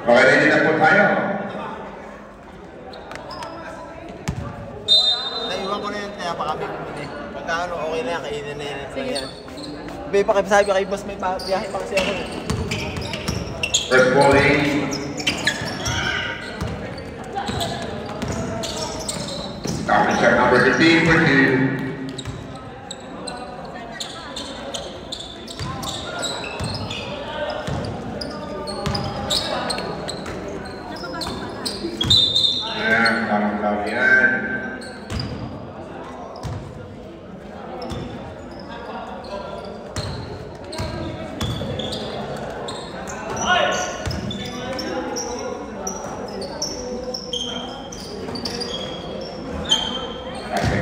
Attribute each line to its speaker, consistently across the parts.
Speaker 1: Okay, ready na po tayo.
Speaker 2: Naiwan ko na yun, kaya pa kami bumili. Pagka ano, okay na yan, kainin na yan. Sige. Bay, pakisabi kay boss, may biyahe pa kasi ako.
Speaker 1: First bowling. Coming shot number 15 for 2.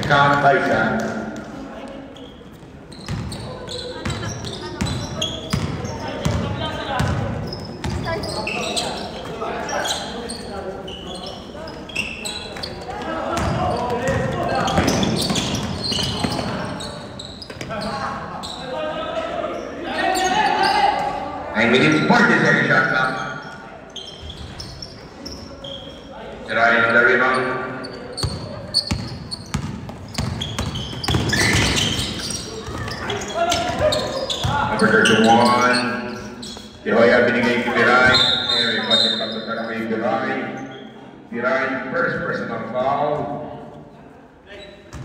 Speaker 1: Count by Sam. And we need 40 second shot now. Right on the rebound. Number 31, Dihoya binigay kay Piray. Anyway, pati pagpunta na kay Piray. Piray, first personal foul.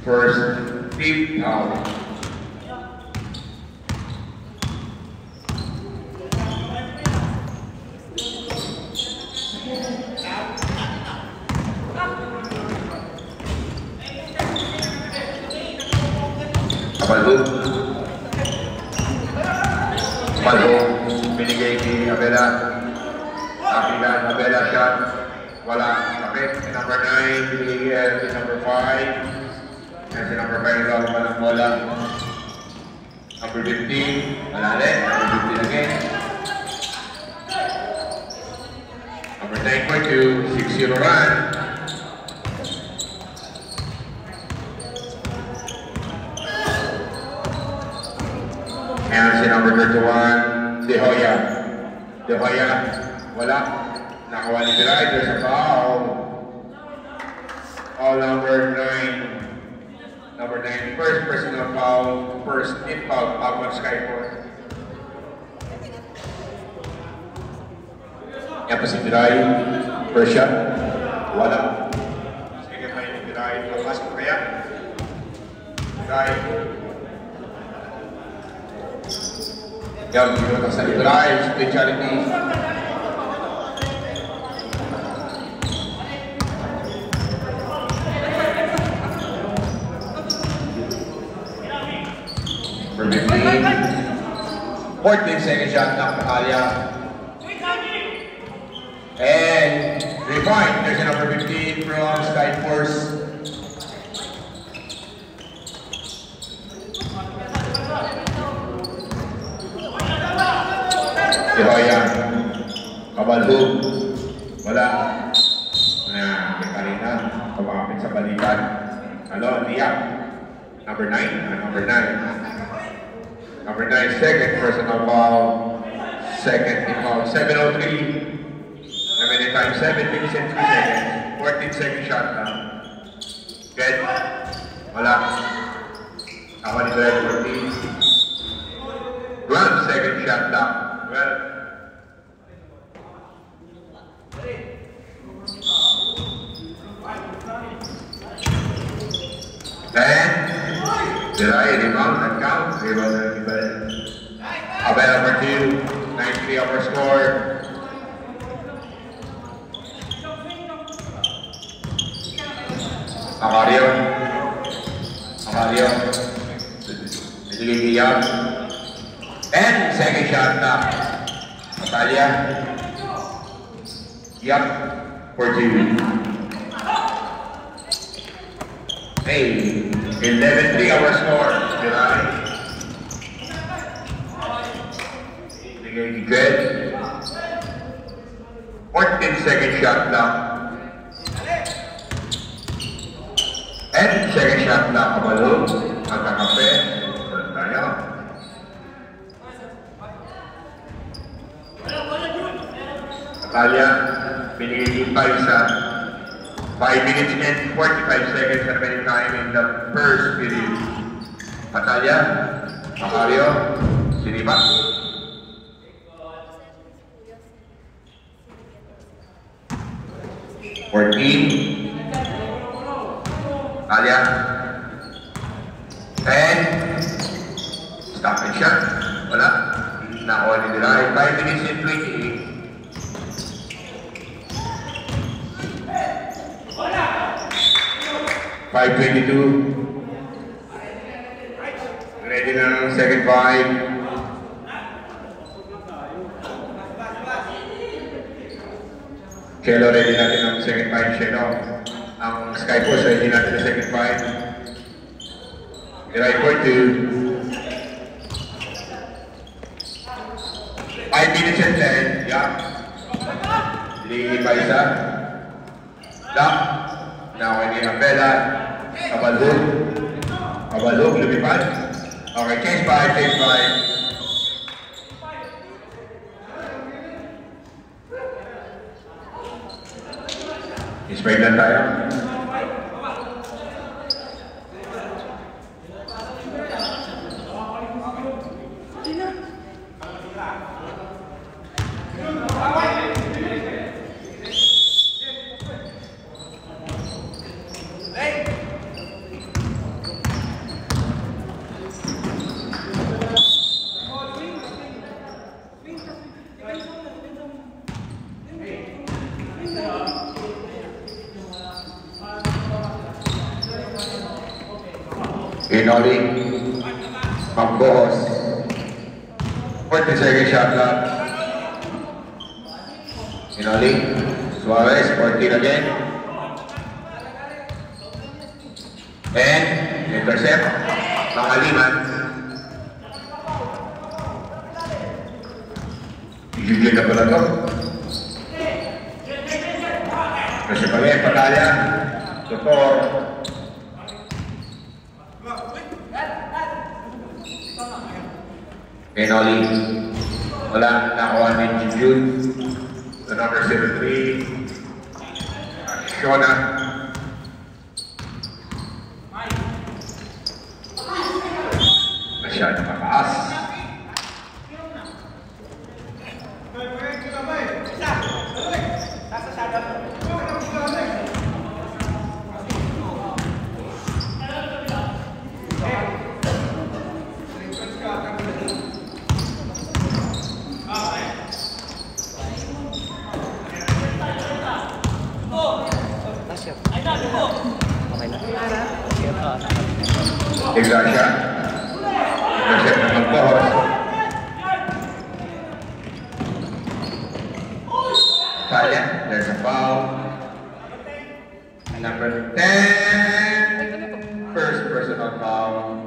Speaker 1: First team foul. Kapaldo. Binigay ni Abela. Abela shot. Wala. Kapit. Si number 9. Binigay si number 5. And si number 5 daw walang bola. Number 15. Malali. Number 15 again. Number 9.2. 6-0 run. And si number 31, Dihoya. Dihoya, wala. Nakawa ni Piray, there's a foul. Foul number 9. Number 9, first personal foul, first team foul, Pagwan Skyport. Yan pa si Piray, first shot, wala. Second line ni Piray, lakas ko kaya. Piray. Yang digunakan sa drive, speciality. For 15. 14 second shot ng Pahalya. And rewind, there's a number 15 from Skyforce. Dihoya, Kabalho, wala. Kay Karina, kumakapit sa balikan. Ano, Liam, number 9, number 9. Number 9, second personal foul, second team foul, 7:03. How many times? 7 minutes and 3 seconds. 14 second shot now. Good. Wala. Ako ni Brad 14. Run, second shot now. Well. And Piray, rebound and count. Rebound and Abela. Abela for 2. 9-3 over score. Amario. Nagigigiyam. And second shot na. Natalia. Yap. For 2. Hey. 11-3 our score. Piray. Nagigigiyam. 14 second shot na. And second shot na Kabalho. At kakape. Tuloy tayo. Talia, binigay pa sa 5 minutes and 45 seconds remaining time in the first period. Talia, Macario, Siniba. Talia. 10. Stop and shot. Wala. Nakuha ni nila. 5 minutes and 28. 5:22. Ready na ng second 5. Chelo, ready natin ang second 5, Chelo. Ang Skypost, ready natin ang second 5. Right for 2. 5 minutes and 10. Yeah. Hindi pa isa. Lock. Now, hindi ang Bella. Kabalhog. Kabalhog, lumipad. Okay, change 5, change 5. Spray lang tayo. Inoli, Pambohos, 40-second shot clock. Inoli, Suarez, 14 again. And intercept, Pangaliman. Jujun na pala ito. Kasi pala, Pagaya, Tutor. Benoli, wala nakuha ni Jujun. The number 73, Shona. Masyadong mataas. Iglesia, intercept ng Pambohos. Talia, there's a foul. Number 10, first personal foul.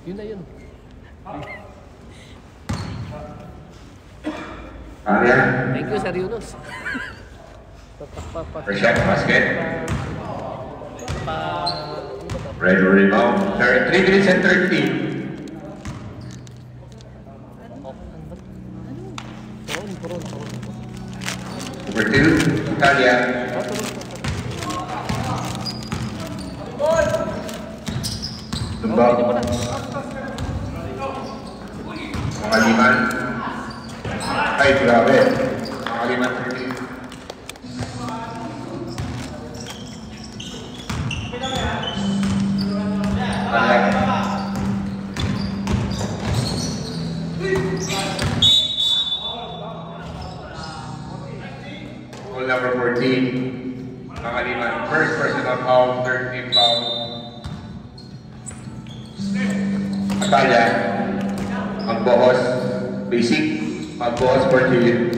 Speaker 3: Yun na yun.
Speaker 1: Talia.
Speaker 3: Thank you, Sir Yunus.
Speaker 1: Reshek basket. Ready to rebound. 3 minutes and 13. Number 2, Talia. Tumbang. Pangaliman. Ay, grabe. Pangaliman 13. Goal number 14, Pangaliman, first personal foul, 13 foul. Atalia, Pambohos, basic, Pambohos 14.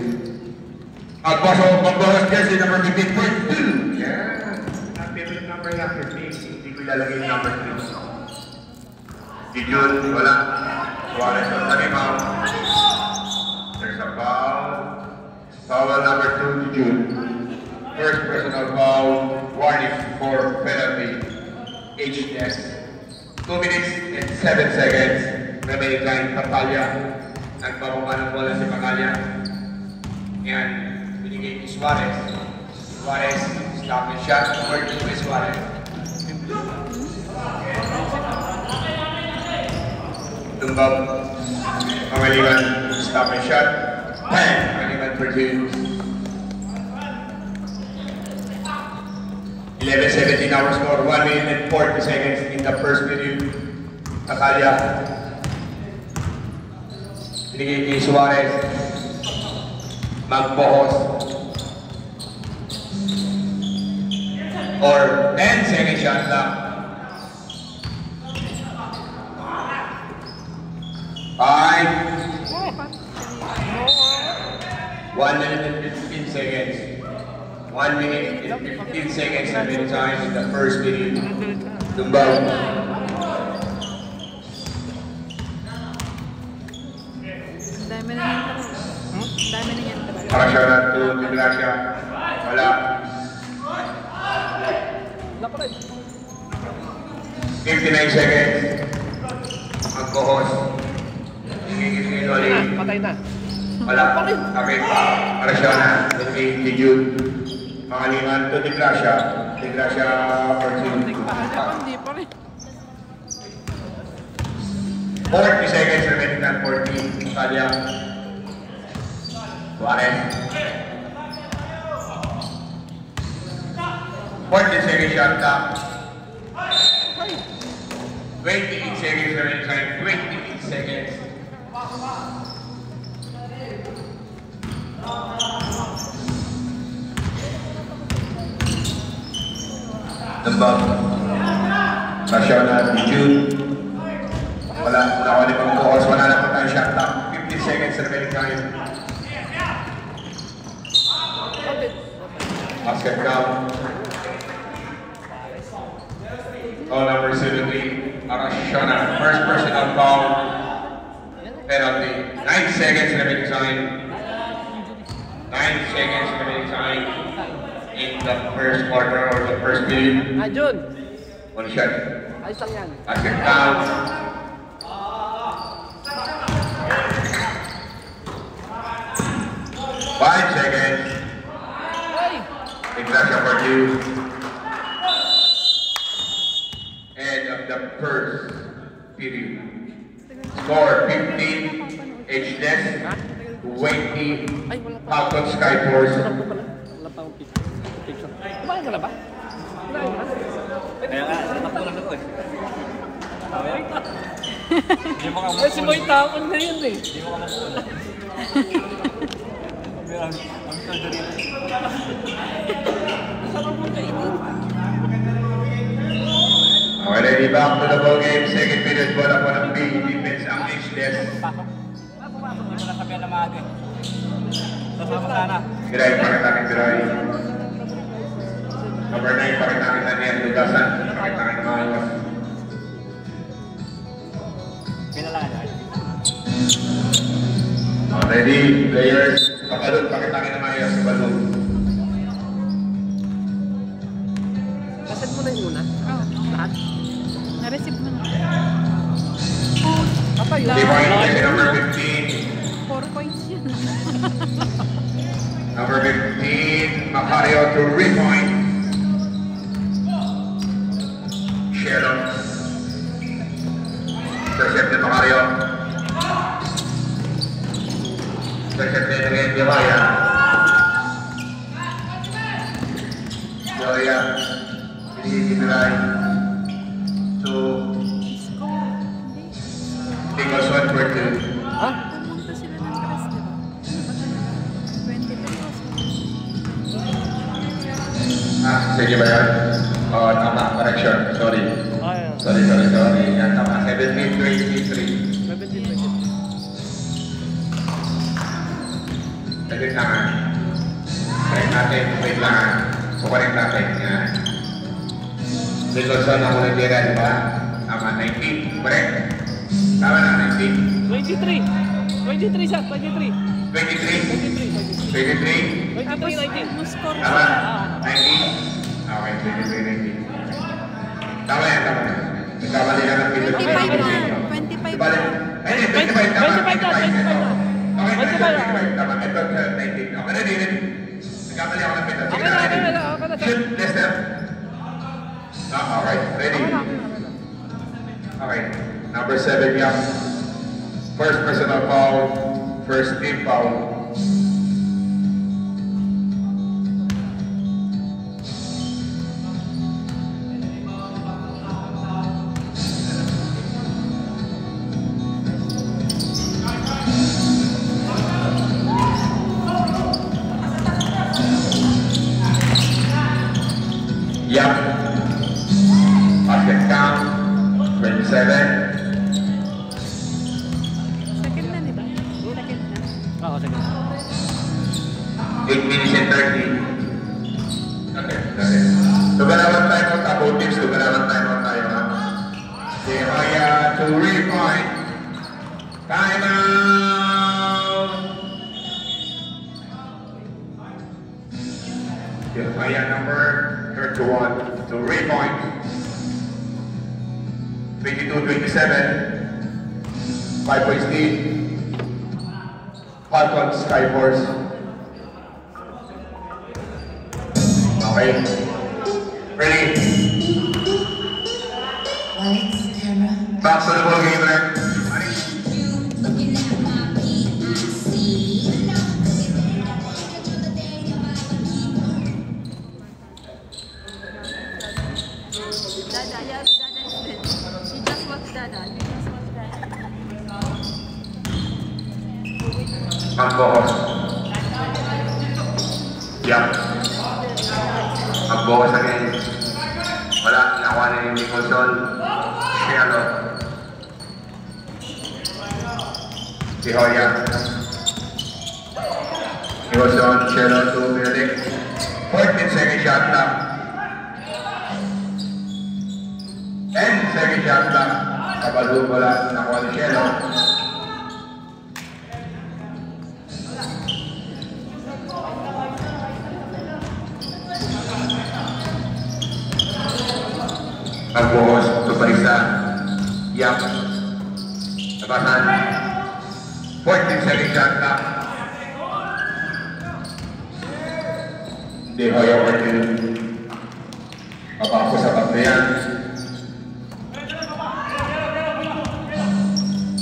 Speaker 1: Pambohos jersey number 15.2. Yeah, not favorite number na 15. Hindi ko ilalagay yung number 3. Jujun, wala. Suarez on the rebound. There's a foul. Foul number 2, Jujun. First personal foul, warning for penalty. HS. 2 minutes and 7 seconds. Remaining time, Talia. Nagbababa ng bola si Pagaya. Yan, binigay ni Suarez. Suarez, stop and shot. Number 2 is Suarez. Tumbab. Pangaliwan, stop and shot. Pangaliwan for 2. 11:17 hours score, 1 minute and 40 seconds in the first period. Pagaya. Binigay ni Suarez. Magbohos. Or 10 second shot lang. 5. 1 minute and 15 seconds. 1 minute and 15 seconds remaining time in the first period. Tumbao.
Speaker 4: Dami na yan tara. Dami na yan tara.
Speaker 1: Para siya na to Gracia. Wala.
Speaker 3: Wala pa rin.
Speaker 1: 59 seconds. Magbohos. Higigit ulit.
Speaker 3: Patay na.
Speaker 1: Wala. Okay. Para siya na. Hindi Jude. Pangaliman to Gracia. Gracia for 2.
Speaker 4: Hindi pa rin.
Speaker 1: 40 seconds remaining time. 40. Talia. Suarez. 40 seconds shot clock. 28 seconds remaining time. 28 seconds. Tembak. Kasya na Jude. Wala na pang buhos. Wala na po tayong shot clock. 50 seconds remaining time. Basket count. Call number 70, Arashona. First personal foul. Penalty. 9 seconds remaining time. 9 seconds remaining time in the first quarter or the first period.
Speaker 3: Jun.
Speaker 1: 1 shot.
Speaker 3: Ayos lang yan.
Speaker 1: Basket count. 5 seconds. Exactly for 2. End of the first period. Score 15, H-Ness, 20, Falcon Skyforce.
Speaker 3: Wala pa akong picture. Kumain ka na ba? Kumain ka na?
Speaker 5: Kaya nga, natakbo lang ako eh. Hindi mo ka mapunan.
Speaker 3: Kasi may tapon na yun eh.
Speaker 5: Hindi mo ka mapunan. Ang surgery.
Speaker 1: Okay, ready back to the ball game. Second period, bola po ng B. Defense ang H-Ness.
Speaker 5: Pumasok, hindi mo nasabihan na maaga eh. Sasama sana.
Speaker 1: Giray, pakita ng Giray. Number 9, pakita kita niya. Lugasan, pakita kita ng mga iwas.
Speaker 5: Pinalangan.
Speaker 1: Ready, players. Pakalun, pakita kita ng mga iwas sa balon.
Speaker 3: Kaset mo na yung una.
Speaker 4: Oo.
Speaker 3: Lahat.
Speaker 4: Na-receive mo na.
Speaker 3: Patay yun.
Speaker 1: 3 point play, number 15.
Speaker 4: 4 points yun.
Speaker 1: Number 15, Macario to 3 point. Sheldon. Intercepted Macario. Intercepted again, Joya. Joya. Binigay to Nicholson for 2.
Speaker 3: Ha?
Speaker 4: Pumunta sila ng Tres, di ba? 23.
Speaker 1: Sige ba yan? Oo, tama. Correction. Sorry.
Speaker 3: Ay,
Speaker 1: Sorry. Yan, tama. 17-23.
Speaker 3: 17-20.
Speaker 1: Saglit lang ha. Correct natin. Wait lang ha. Kukorek natin. Yan. Nicholson ako nagtira, di ba? Tama. 19. Correct. Tama na. 19.
Speaker 3: 23. 23 siya. 23.
Speaker 1: 23.
Speaker 3: 23.
Speaker 1: 23.
Speaker 3: 23, 19.
Speaker 4: No score
Speaker 1: Tama.
Speaker 4: siya.
Speaker 1: 19. Okay. 23, 19. Tama yan. Tama yan. Nagkamali lang ng
Speaker 4: 25 na. 25
Speaker 1: Diba?
Speaker 4: na.
Speaker 1: Ay, 25 tama.
Speaker 3: 25 na. 25 na.
Speaker 1: Tama, ito, 19. Okay, ready. Nagkamali ako ng pinag. Sige na, ready. Shoot, Lester. Alright, ready. Okay, number 7, yeah. First personal foul, first team foul. Yeah. Basket count, 27.
Speaker 4: Second na, di ba? Second na.
Speaker 3: Oo, sige.
Speaker 1: 8 minutes and 30. Okay. Lugalawan tayo mo, double tips, lugalawan tayo ha. Si Hoya to repoint. Time out! Si Hoya number 31 to repoint. 22-27. 5 points lead. Falcons, Skyforce. Okay. Ready?
Speaker 6: Lights, camera.
Speaker 1: Back to the ball game there.
Speaker 6: Looking at my PEC.
Speaker 4: Dada, yes, Dada is dead. She just watched Dada. You just watched Dada.
Speaker 1: Ang bohos. Yeah. Ang bohos again. Wala, nakuha na yung Nicholson. Cielo. Si Hoya. Nicholson, Cielo, 2 minutes. 14 second shot lang. 10 second shot lang. Kabalong wala, nakuha ni Cielo. Pagbuhos, tuparisa, yak, tabasan, 14 second shot lang. Hindi Hoya Ortiz. Papako sa tatlo yan.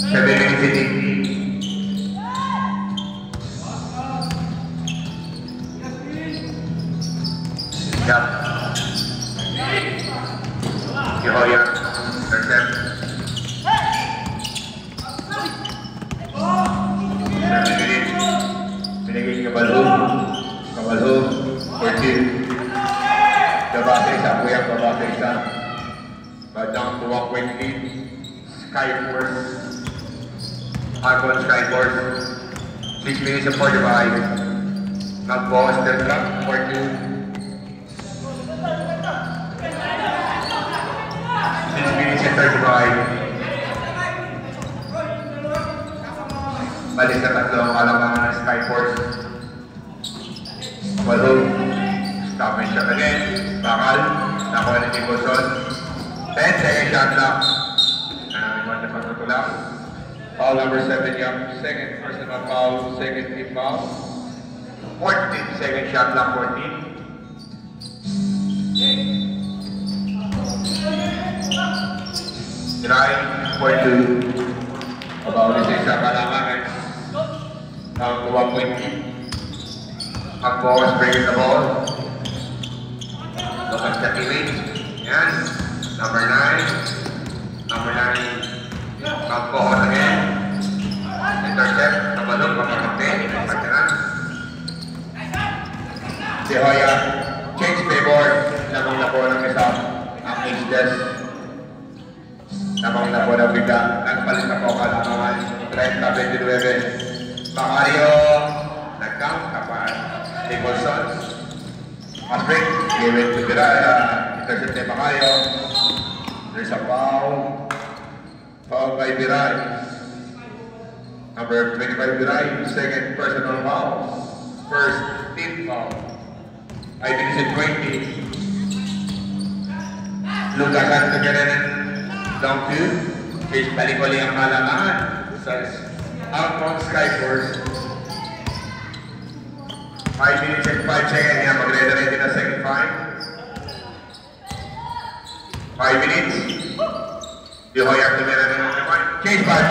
Speaker 1: 7 minutes in 80. Yak. Si Hoya, intercept. 7 minutes. Binigay Kabalho, 14. Dabate isa, Kuya, babate isa. But down to 1 point lead. Skyforce. Falcons, Skyforce. 6 minutes and 45. Nag-boss, the drop, 4-2. 6 minutes and 35. Balik sa tatlong alamangan ng Skyforce. Balhoog. Stop and shot again. Bakal. Nakuha ni Nicholson. 10 second shot lang. Iwan na pagkatulak. Foul number 7, yung second personal foul, second team foul. 14 second shot lang, 14. Try, 4-2. About this is a kalamangan. Down to 1 point lead. Pag-boss, bringing the ball. Look at the teammate. Yan. Number 9. Number 9. Pag-boss again. Intercept. Nabalog, pagkakapte. Pagkakas. Si Hoya. Change favor. Namang na po ng isa. Ang ageless. Namang na po ng bigla. Nagpalit na po kalamangan. 30-29. Macario. Nag-count kapag Nicholson. Patrick. Give it to Biraya. Intercept ni Macario. There's a foul. Foul by Biray. Number 25 Biray. Second personal foul. First team foul. I finish at 20. Lugasan to get in. Down 2. Chase balik ulit ang kalamangan. Sa Alphonse Skyforce. 5 minutes and 5 seconds. Yan, mag-ready na second five. 5 minutes. Di Hoya, tumira na yung 3 point. Change five.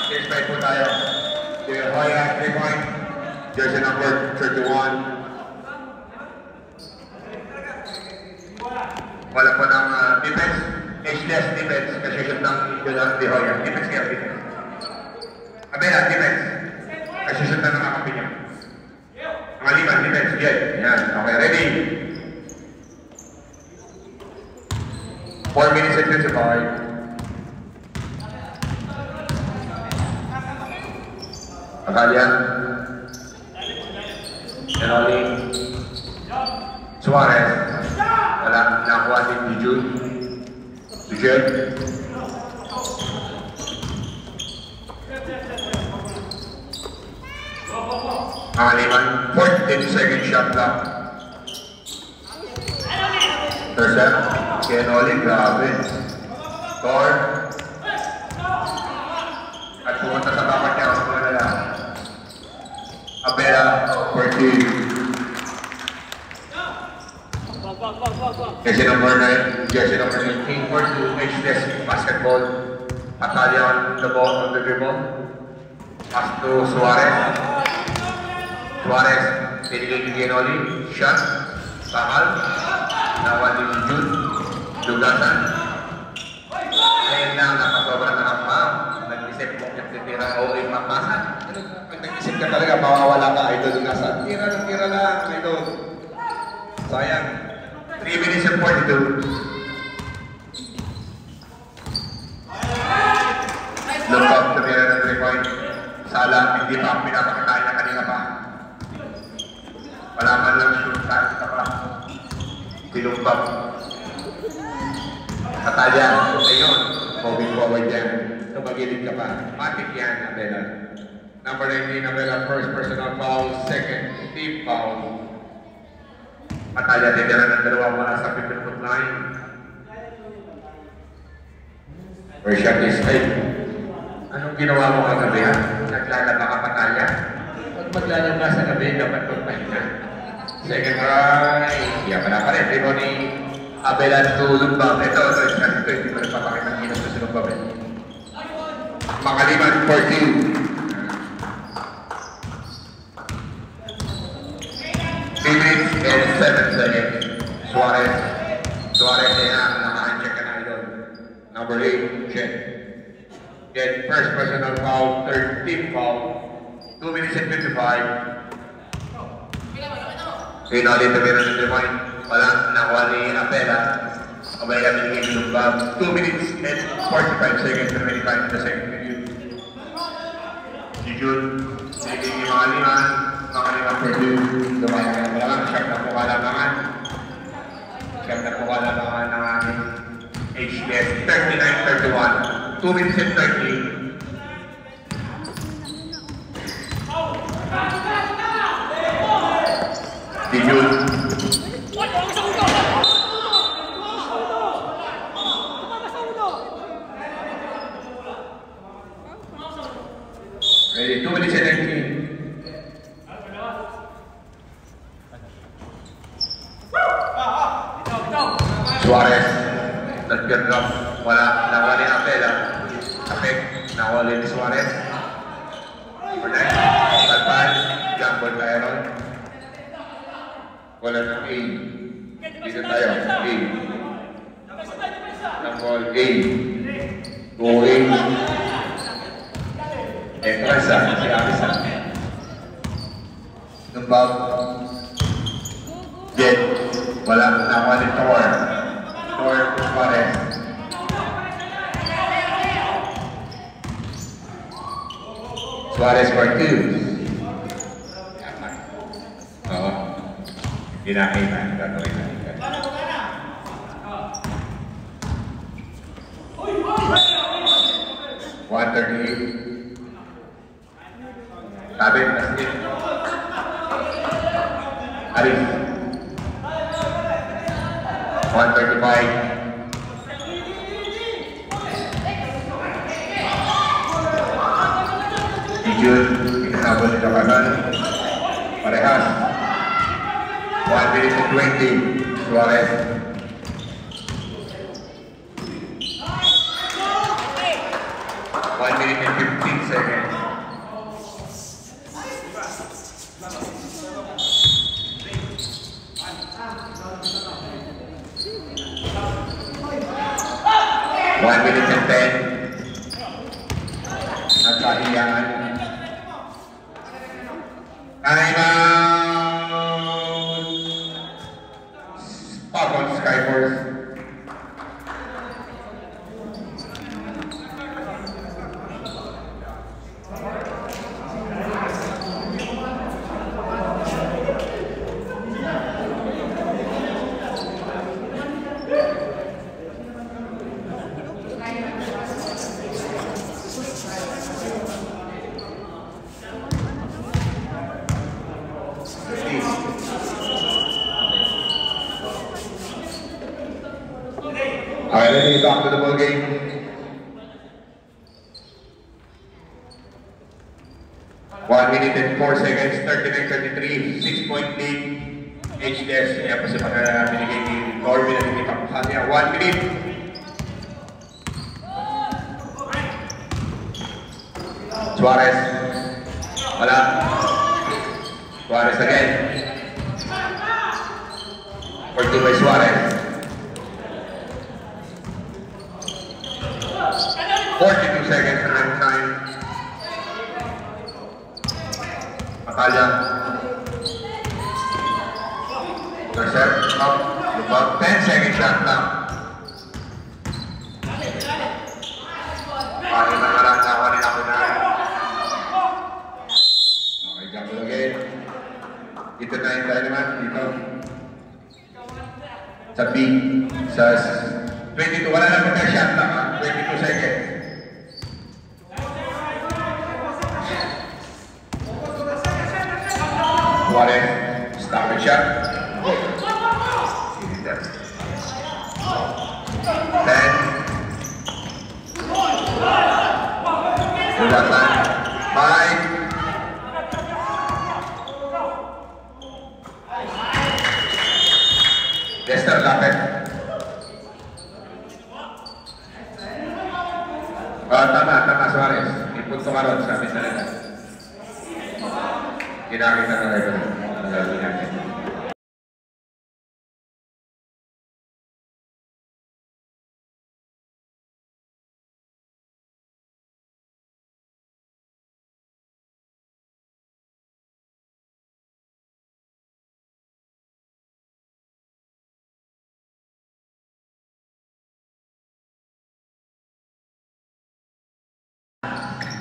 Speaker 1: Change five po tayo. Di Hoya, 3 point. Jersey number 31. Wala po ng defense. Ageless defense. Kasi shoot ng Di Hoya. Defense kayo, defense. Abela, defense. Kasi shoot na nakakapi niya. Mga liman, defense. Yan. Okay, ready? 4 minutes and 55. Akalia. Enoli. Suarez. Wala. Nakuha din ni Jude. Mga liman. 14 second shot clock. Tercet. Enoli. Grabe. Tor. At pumunta sa tapat niya. Ang mga nila. Abela. 14. Jersey number 9, jersey number 18 for 2, Ageless basketball. Atalia on the ball, on the dribble. Pass to Suarez. Suarez, pinigay ni Gianoli. Shot. Sahal. Nawali ni Jude. Dugasan. Ngayon na, nakasobra na ang ma'am. Nag-isip mo kung titira o ipapasan. Pag nag-isip ka talaga, mawawala ka, idol. Dugasan. Tira lang, idol. Sayang. 3 minutes and 42. Lumpag, tumira ng 3 point. Sala, hindi pa pinapakita niya kanina pa. Wala man lang shoot, saan ka pa. Silumpag. Katalya, ayun. Moving forward yan. Tumagilid ka pa. Matik yan, Abela. Number 19, Abela, first personal foul. Second, team foul. Katalya, titira ng dalawa mula sa 50-foot line. First shot is high. Anong ginawa mo kagabi, ha? Naglalaba ka, Katalya? Pag maglalaba sa gabi, dapat magpahinga. Second try. Iya pa rin. Dito ni Abela to Lumbab. Ito, hindi pa rin papakita ng inas sa Lumbab. Mga liman, 14. 3 minutes and 7 seconds. Suarez. Suarez na naka-uncheck ka na idol. Number 8, check. Get first personal foul, third team foul. 2 minutes and 55. Pinali tumira ng 3 point. Walang nakuha ni Abela. Abela binigay ni Lumbab. 2 minutes and 45 seconds remaining time in the second period. Si Jude, binigay ni mga liman. Mga liman for Jude. Lumaya ka na lang. Siyam na po kalabangan. Siyam na po kalabangan ng aking HDS. 39-31. 2 minutes and 30. Si Jude. Ready, 2 minutes and 19. Suarez. Nag-get drop. Wala. Nawali ang Abela. Kapit. Nawali ni Suarez. For next. Talpan. Jumper Tyron. Wala ng A. Dito tayo. A. Number A. Going. Entrance si Abisa. Numbag. Jet. Wala. Nawali Tor. Tor to Suarez. Suarez for 2. Oo. Hindi nakita. Gagawin natin. 138. Sabi, Nasib. Arif. 135. Si Jude, pinasabot ni Kapasan. Parehas. 1 minute and 20. Suarez. One minute and 15 seconds. One minute and 10. Nagkahiyaan. Time out. Pop on Skyforce. Alright, let's get back to the ball game. One minute and 4 seconds, 39-33, 6-point lead. HDS, kaya pa siya binigay ni Corbin at hindi pa kanya. 1 minute. Suarez. Wala. Suarez again. 40 by Suarez. 42 seconds and time. Matalla. Intercept. Up. About 10 seconds shot now. Paano na lang nawa rin ako na. Okay, jump again. Dito na yung tayo naman. Dito. Sa B. Sa 22. Wala na po tayo shot lang. 22 seconds. Suarez, stop and shot. 10. Ulatan. 5. Lester, lapit. Tama, Suarez. Ipunto ka ron, sabi sa nila. Ginakita na rin ang gagawin natin.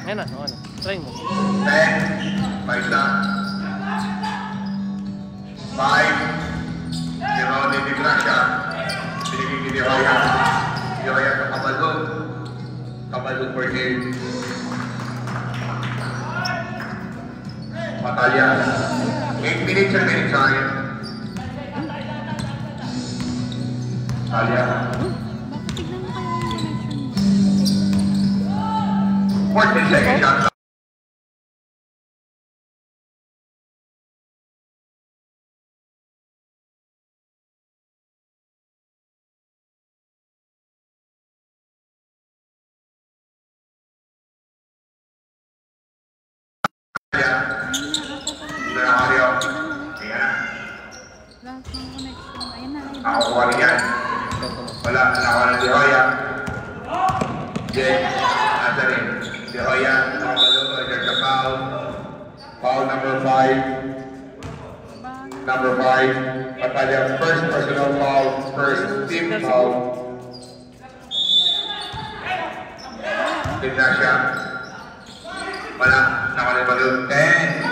Speaker 3: Ayan na, okay na. Try mo.
Speaker 1: 10. Paisa. 5. Jeronimo de Gracia. Pinigil ni Hoya. Si Hoya sa Kabalog. Kabalog for game. Matalla. 8 minutes and minute time. Matalla. 14 seconds shot.
Speaker 4: Lahat ng connection. Ayun na.
Speaker 1: Nakakuha rin yan. Wala, nakakuha na si Hoya. Jen, nasa rin. Si Hoya, nakabalong, nagdag sa foul. Foul number 5. Number 5. Matalla, first personal foul, first team foul. Tignan siya. Wala, nakabalong. 10.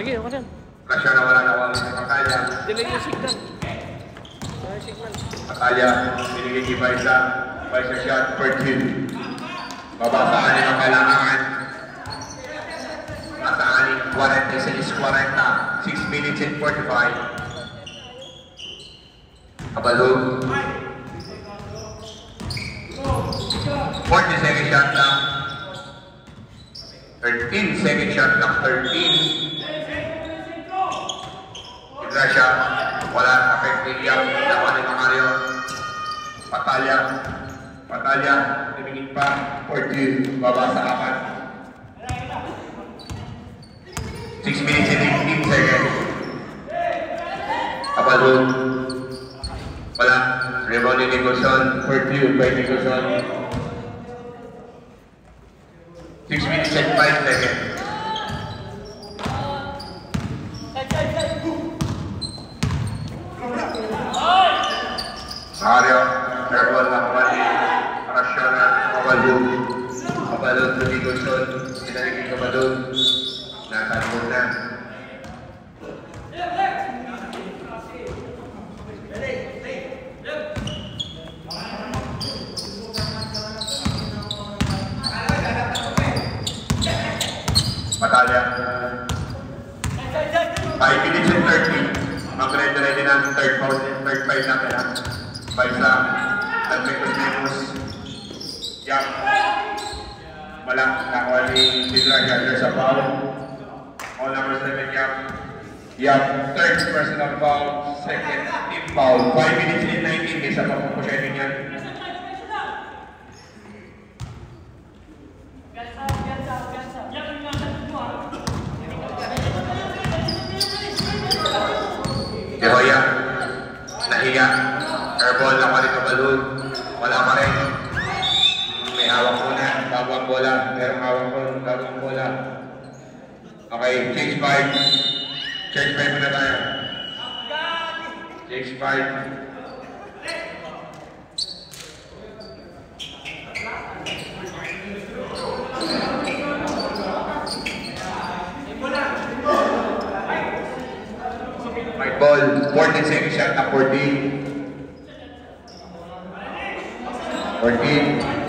Speaker 3: Sige, okay yan.
Speaker 1: Rasya na wala nawala si Matalla.
Speaker 3: Delay yung signal. Delay yung signal.
Speaker 1: Matalla, binigay ni Baisa. Baisa shot for 2. Babasaan niya ang kailangan. Masaan niya 46, 40. 6 minutes and 45. Kabalog. 40 second shot lang. 13 second shot lang. 13. Gracia. Wala. Affecting Yap. Lawan ni Macario. Patalya. Patalya. Tumingin pa. 4-2. Baba sa 4. 6 minutes and 18 seconds. Abadon. Wala. Rebound ni Nicholson. 4-2 by Nicholson. 6 minutes and 5 seconds. Mario, airball nakuha ni Rashona, Abadon. Abadon to Nicholson. Sinarigin Abadon. Natalbon na. Batalya. 5 minutes and 30. Mag-ready na ang third foul and third five natin ha. 5 lang. Nagpekos-pekos. Yap. Wala. Nakuha ni Sidra Gandler sa foul. All number 7 Yap. Yap. Third personal foul. Second team foul. 5 minutes and 19. Isa pa po siya yan. Dehoya, nahiya, airball na palit ng balon, wala pa rin. May hawak muna, bagong bola, merong hawak mo, bagong bola. Okay, change 5. Change 5 muna tayo. Change 5. My ball, 14 seconds shot na 14. 14.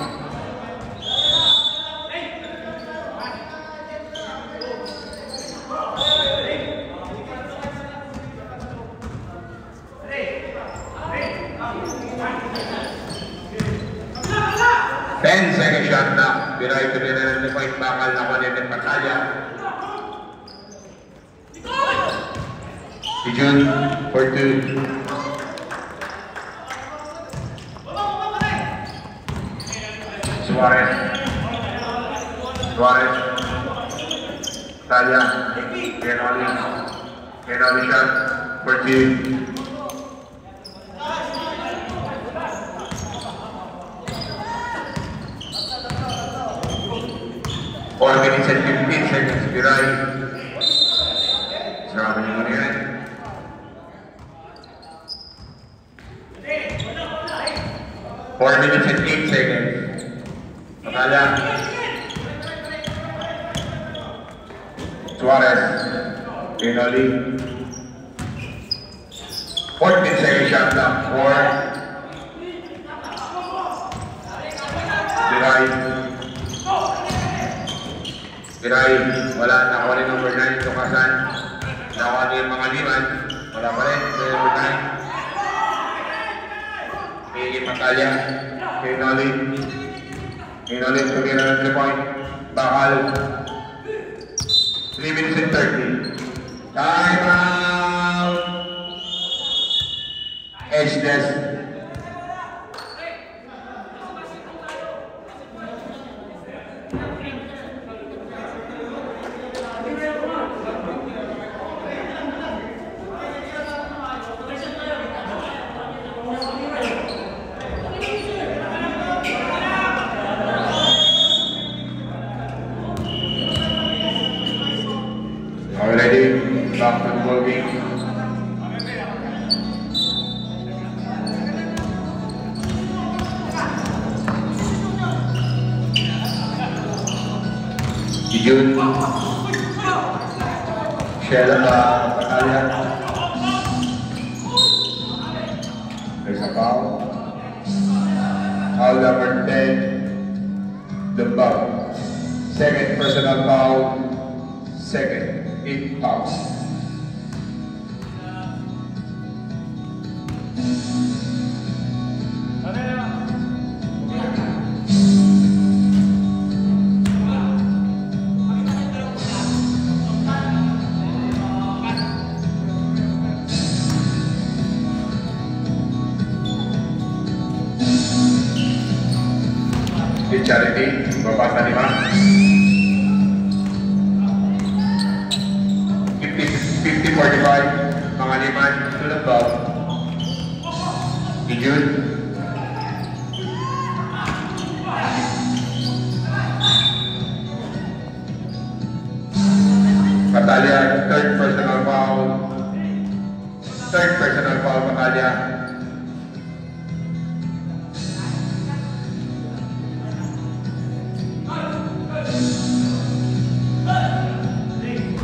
Speaker 1: Second shot na, biray to binay ng point, bakal na kunin ng Patalya. Si June, 4-2. Suarez. Suarez. Patalya. Kenoli. Kenoli shot, 4-2. 4 minutes and 15 seconds, Biray. Sabi niyo muna yan. Four minutes and 8 seconds. Patalya. Suarez. Kenoli. 14 seconds shot clock. 4. Biray. Biray, wala, nakuha rin number 9, Tukasan. Nakuha rin yung mga liman, wala pa rin, number 9. Mili Patalya, Kenoli. Kenoli, tumira ng 3 point. Bakal. 3 minutes and 30. Time out! Edgeless. Already back to the ball game. June. Sheila Patalya. There's a foul. Foul number 10. The foul. Second personal foul. Second. 8 fouls. si Charity, baba sa 5. 50-45, mga liman, tulad ba? Si Jude. Batalya, third personal foul. Third personal foul, Batalya.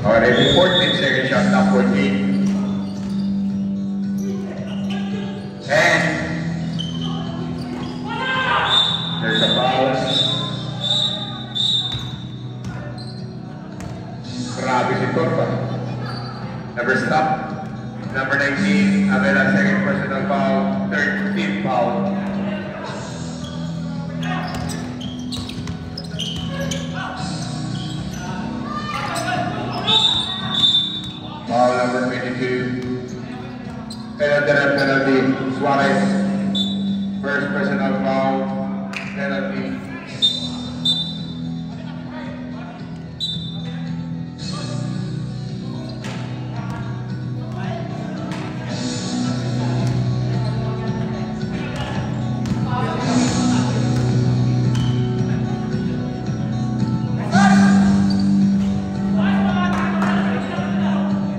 Speaker 1: Already 14 second shot, top 14. And there's a foul. Grabe si Torpa. Never stop. Number 19, Avila, second personal foul, third team foul. Foul number 22. Penalty, Suarez. First personal foul, penalty.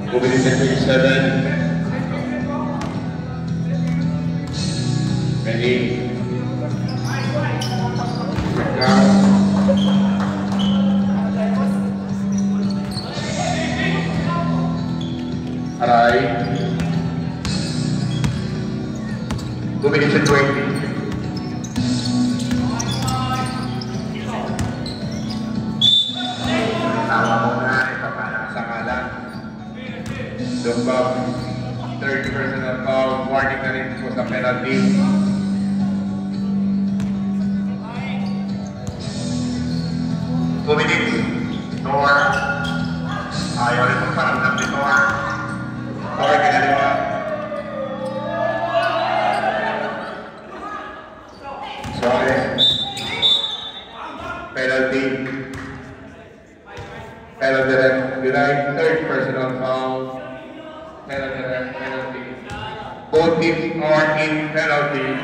Speaker 1: Moving into 7. Ready. Aray. Moving into 20. Tama mo na, ipapala sa kalan. Dumbab, third personal foul, warning na rin po sa penalty. Minutes. Tor. Ayaw rin magparamdam ni Tor. Tor, kinaliwa. Suarez. Penalty. Penalty rin. Denied third personal foul. Penalty rin. Penalty. Both teams are in penalty.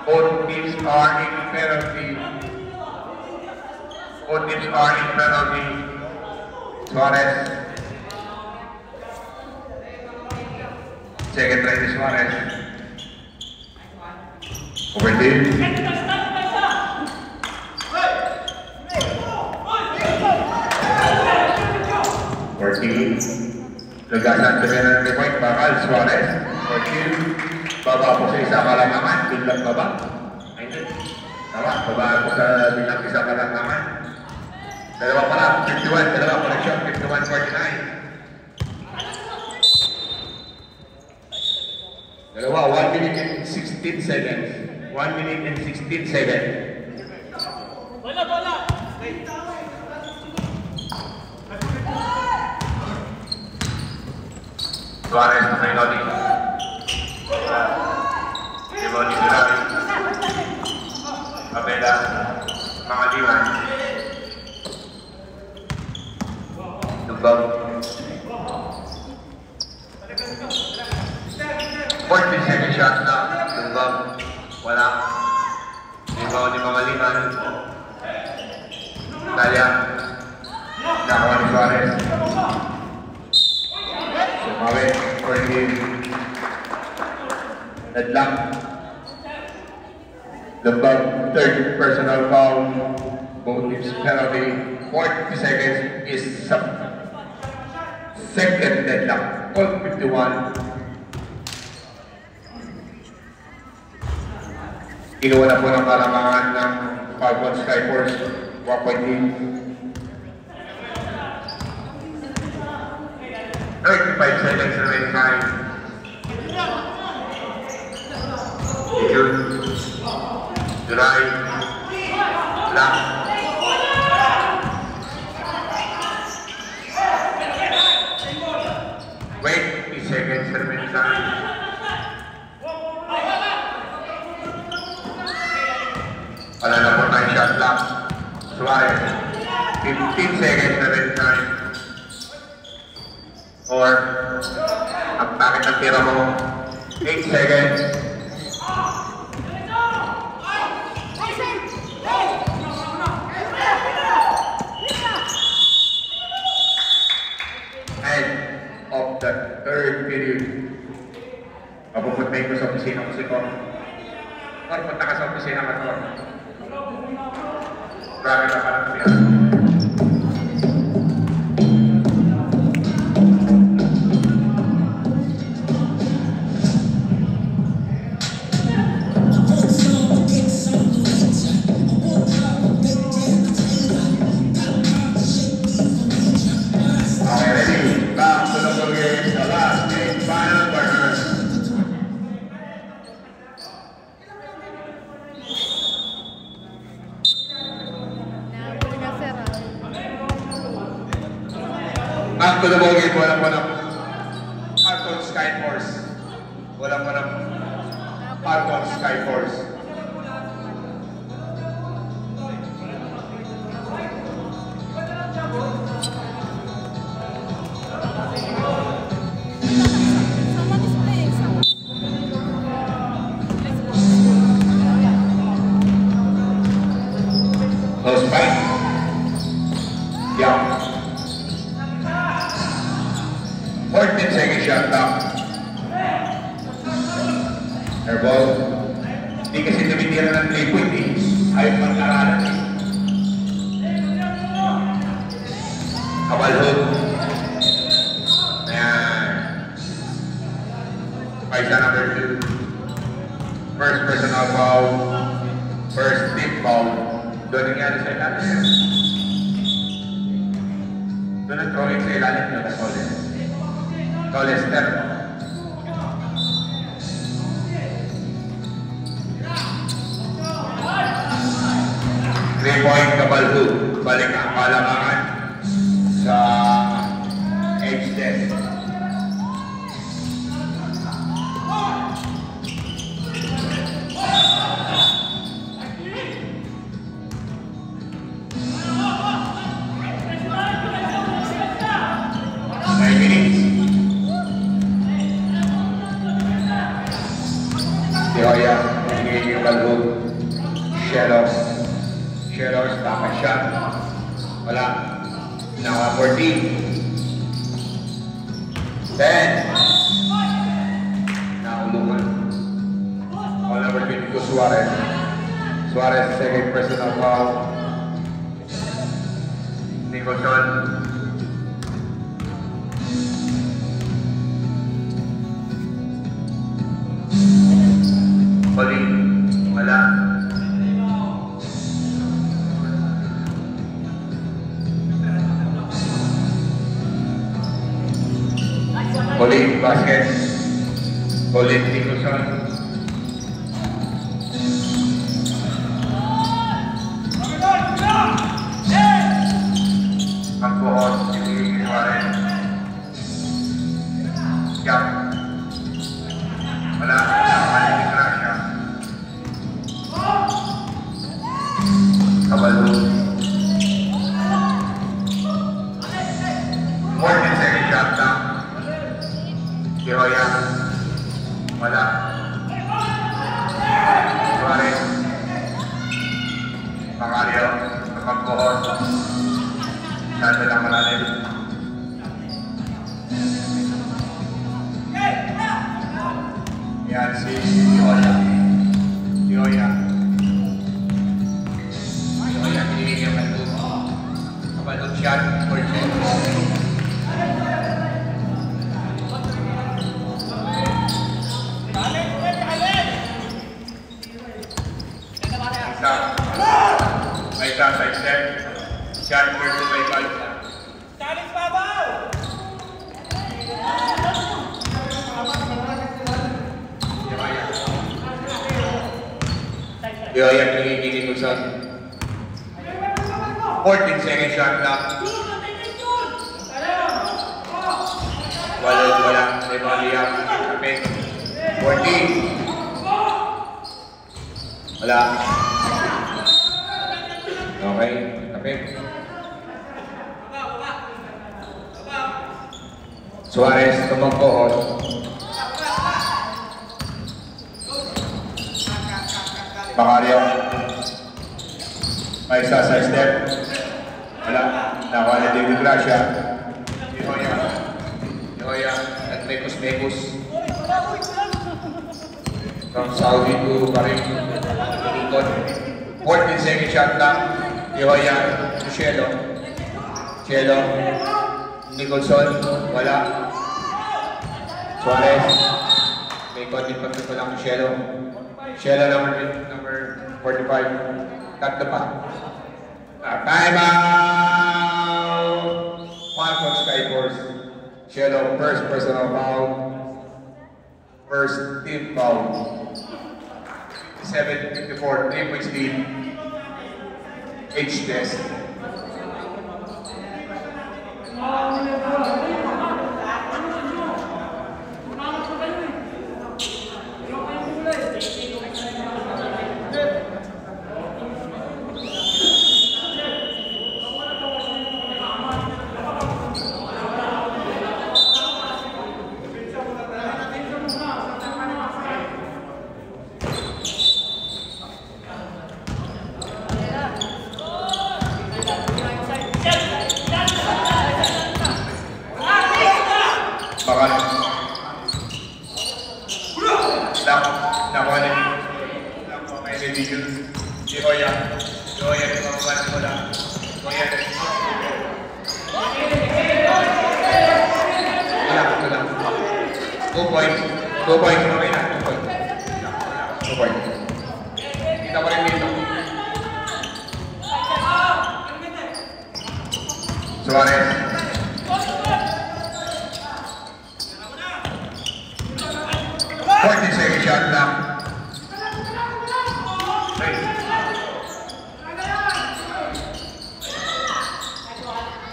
Speaker 1: Both teams are in penalty. Both teams are in penalty. Suarez. Second try to Suarez. Overdue. Ortiz. Lagasan sa penalty point. Bakal Suarez. Ortiz. Baba po sa isa ka lang naman. Biglang baba. Ayun. Tama. Baba po sa biglang isa ka lang naman. Dalawa pa lang, 51, dalawa pa lang shot, 51-49. Dalawa, 1 minute and 16 seconds. 1 minute and 16 seconds.
Speaker 5: Bola!
Speaker 1: Suarez na kay Lodi. Si Lodi Durari. Abela, mga liwan. Dugbab. 40 second shot na. Dugbab. Wala. Limaw ni mga liman. Talya. Nakawa ni Suarez. Sumawi. 40. Nadlang. Dugbab. Third personal foul. Both teams penalty. 40 seconds is second deadlock, all 51. Kinuha na po ng kalamangan ng Falcon Skyforce 1.8. 35 seconds remain time. June, July, Black. Wait, 3 seconds remain time. Wala na po 15 seconds na rin time. Or, ang bakit ang tira mo, 8 seconds. End of the third period. Papupuntahin ko sa opisina ko si Tor. Tor, punta ka sa opisina ka, Tor. Grabe ka parang siya. Okay, ready? Back to the game. The last game, final quarter.
Speaker 4: Nakapuli ka, sir.
Speaker 1: Back to the ball game. Walang panap. Arcon Skyforce. Walang panap. Arcon Skyforce.
Speaker 4: Someone is playing.
Speaker 1: Close fight. Yeah. 14 second shot clock. Airball. Hindi kasi tumitira ng 3 point eh. Ayaw magkaralan eh. Kabal hook. Ayan. Paisa number 2. First personal foul. First team foul. Doon nangyari sa ilalim. Doon ang throwing sa ilalim doon na Soles. Soles, step. Three-point kabalho. Balik ang palamangan sa edge desk. Dioya, nagiging balho. Shellos, tama siya. Wala. Naka 14. 10. Naulungan. All number 22, Suarez. Suarez, second personal foul. Nicholson. Colin, wala. Colin, basket. Colin, Nicholson. Pagbuhos, hindi Suarez. Jump. Wala. Kabalo. 14 second shot down. Dioya. Wala. Suarez. Macario. Pagbuhos. Sasa lang malalim. Yan si Dioya. Dioya. Kabalot shot for 10. Isa side step. Shot for 2 by Balsa.
Speaker 5: Talis babaw!
Speaker 1: Dioya, pinigigil ko sa 14 second shot clock. Wala. Rebaliap. 14. Wala. Okay. Suarez tumagpoon. Bakario. May isa sa step. Wala. Nakuha na David Gracia. Yoya. At Mekos. From Saudi to Paris. 14-second shot lang. Yoya. Cielo. Nicholson. Wala. Suarez. May konting pagkakot lang Cielo. Cielo number 45. Tatlo pa. Time out! Falcons Skyforce. Cielo, first personal foul. First team foul. 57-54, 3 points lead. H-test. Suarez. 40-second shot lang.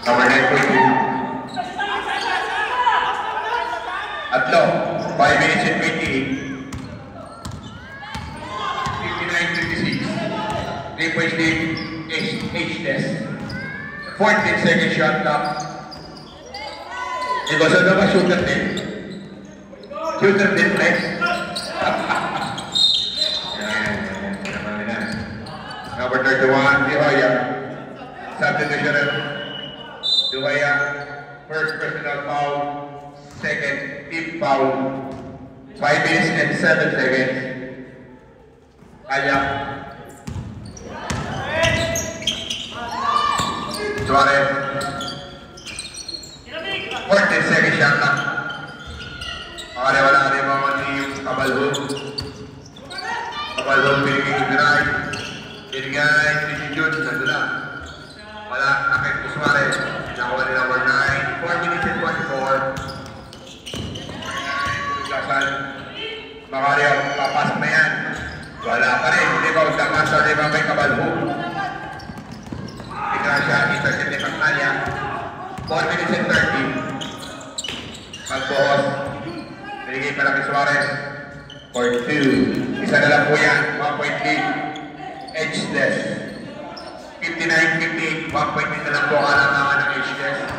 Speaker 1: Number 9, Atlo, 5 minutes and 28. 59-56. 3 points lead, H-test. 14-second shot lang. Nicholson naman shooter din. Shooter din, flex. Number 31, Dihaya. Substitution. Dihaya. First personal foul. Second team foul. 5 minutes and 7 seconds. Ayak. Suarez. 40-second shot lang. Wala rin mga yung Kabalhog. Pinigay Binay. Binigay, Jude, nandun lang. Wala, nakit ko Suarez. Nakuha ni number 9. 4 minutes and 24. Tulugasan. Makario, papasok na yan. Wala pa rin. Hindi ba usapan sa lima may Kabalhog. Gracia, intercept ni Pagtanya. 4 minutes and 30. Magbuhos. Binigay pa lang kay Suarez. For 2. Isa na lang po yan. 1 point lead. H-test. 59-58. 1 point lead na lang po kalangaman ng H-test.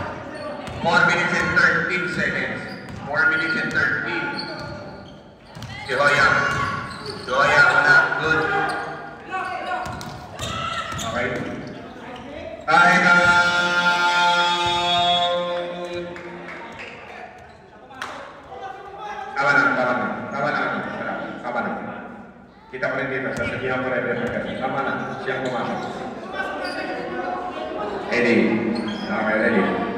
Speaker 1: 4 minutes and 13 seconds. 4 minutes and 13. Dihaya. Wala. Good. Okay. Time out! Tama na. Kita ko rin dito, sasabihan ko rin dito. Tama na, siyang pumasok. Ready? Okay, ready.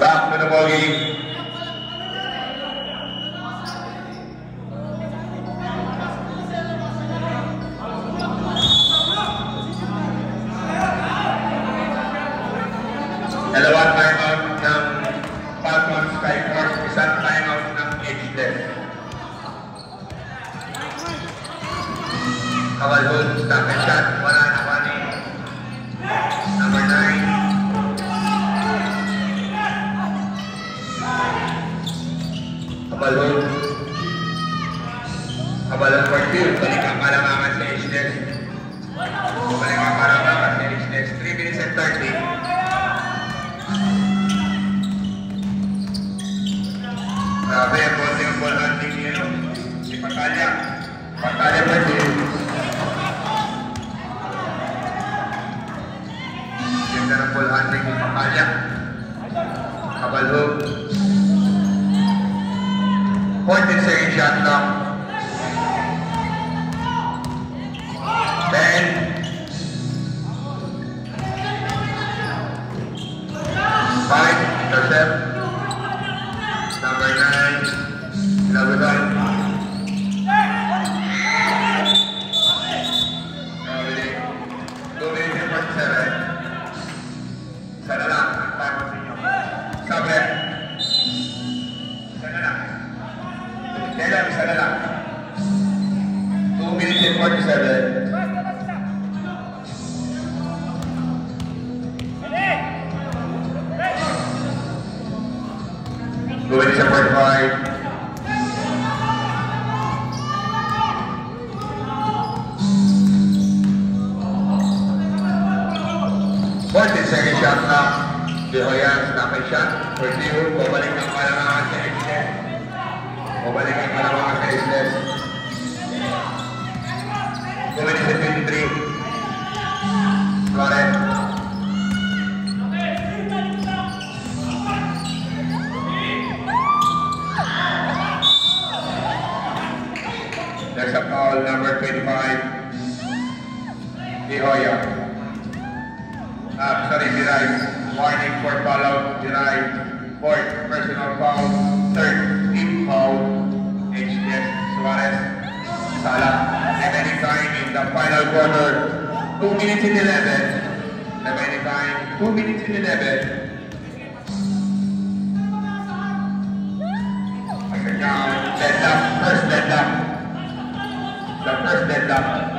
Speaker 1: Back to the ball game. Dalawang timeout ng Falcons Skyforce, isang timeout ng H-test. Kabalhog, stop and shot, wala na ni number 9. kanya. Kabalho. 14 second shot clock. 10. 5. Intercept. Number 9. Labutan. 2 minutes and 47. Sana lang. Ang time mo sa inyo. Sabi. Sana lang. Kailan, sana lang. 2 minutes and 47. Going to 45. Second shot na. De Hoya, snapper shot. For you, bumalik ang kalamangan sa Isles. Bumalik ang kalamangan sa Isles. Going to 23. Correct. Next up call, number 25. De Hoya. Sorry, Diray. Warning for foul, Diray. Fourth, personal foul. Third, team foul. HDS Suarez. Sala. Remaining time in the final quarter. 2 minutes and 11. Remaining time, 2 minutes and 11. Deadlock, first deadlock. The first deadlock.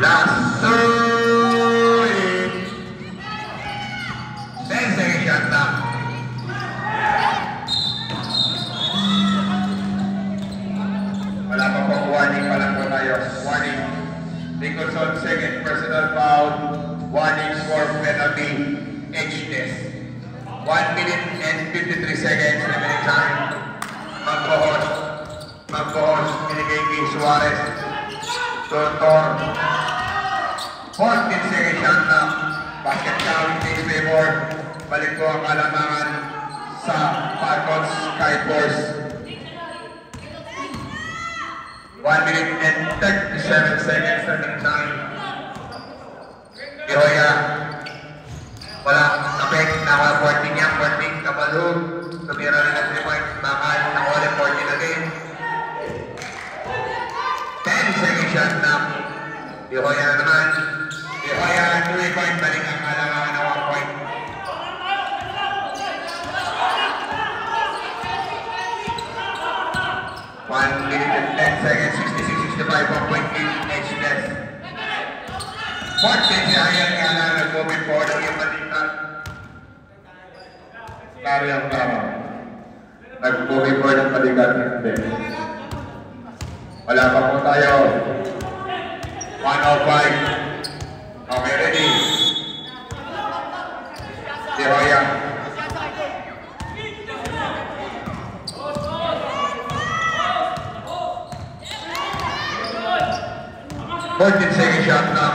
Speaker 1: Last 10 second shot na. Wala pa po warning pa lang po tayo. Warning. Nicholson, second personal foul. Warning for penalty. H-test. 1 minute and 53 seconds remaining time. Magbuhos. Binigay kay Suarez. Tontor. 14 second shot na. Basket count, takes favor. Balik po ang kalamangan sa Falcons Skyforce. 1 minute and 37 seconds remaining time. De Hoya. Wala. Kapek. Nakawala 14 niya. 14. Kabalhog. Tumira rin ang 3 points. Bakal. Nakawala 14 again. 10 second shot na. De Hoya na naman. De Hoya 2 point. Balik ang kalamangan na 1 point. One minute and 10 seconds. 66-65. 1 point each. HDS. 14 siya yan nga na nag-moving forward ang iyong balikan. Kari ang tama. Nag-moving forward ang balikan. Hindi. Wala pa po tayo. 105. Okay, ready? De Hoya. Fourteen second shot na.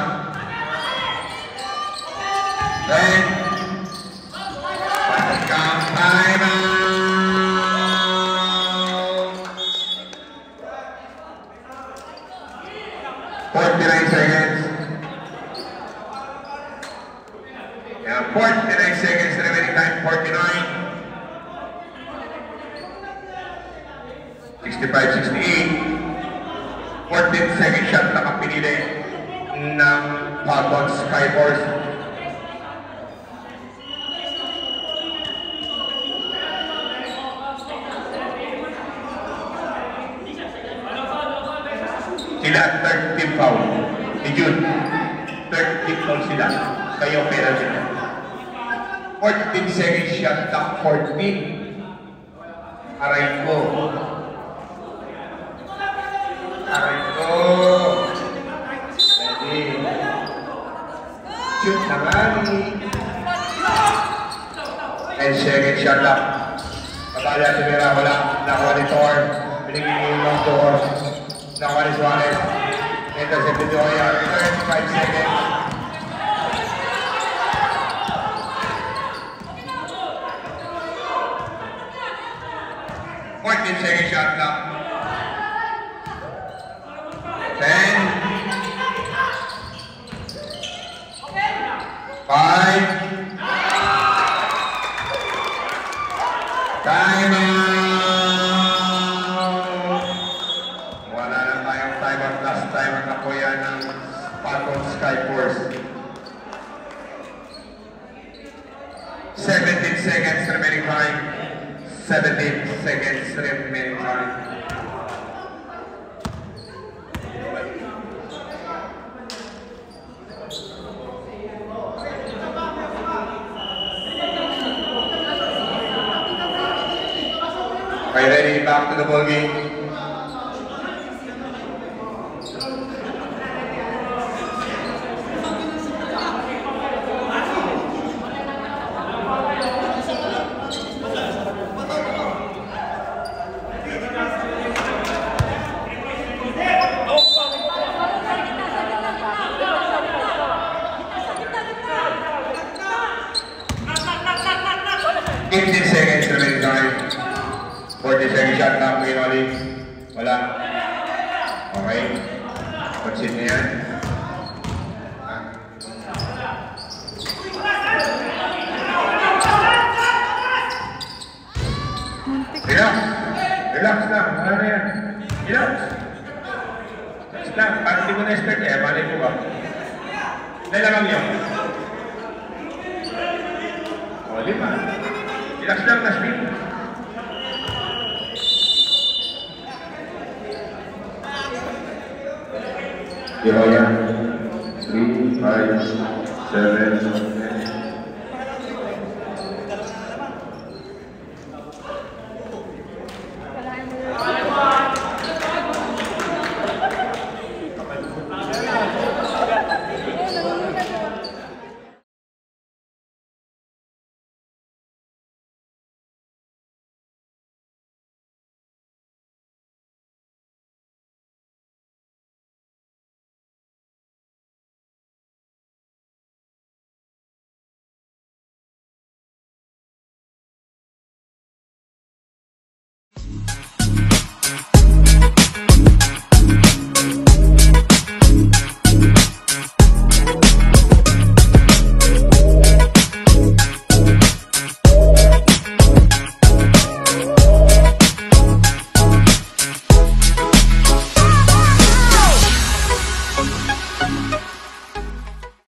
Speaker 1: Then, count time out. 49 seconds. Yeah, 49 seconds remaining time. 49. 65-68. 14 second shot na ang pinili ng Falcons Skyforce. Sila, third team foul. Si June, third team foul sila. Kayo penalty na. 14 second shot na 14. Aray ko. Aray ko. Ready. Shoot naman. And second shot up. Pataya si Vera, wala. Nakuha ni Thor. Binigyan yung long door. Tamaris Suarez. Intercepted to Oya. 35 seconds. Second shot clock. 10. 5. Time out. Wala na tayong timer. Last timer na po yan ng Patron Skyforce. 17 seconds remaining time. 17 seconds remaining time. Are you ready? Back to the ball game. Seconds remaining time. 40 seconds shot clock ngayon ulit. Wala. Okay. Pansin na yan. Relax. Relax lang. Wala na yan. Relax. Relax lang. Parang hindi ko na-expect eh. Malay mo ba? Dahil lang yun. O, 5. Relax lang na speed. Yehoya, 3, 5, 7,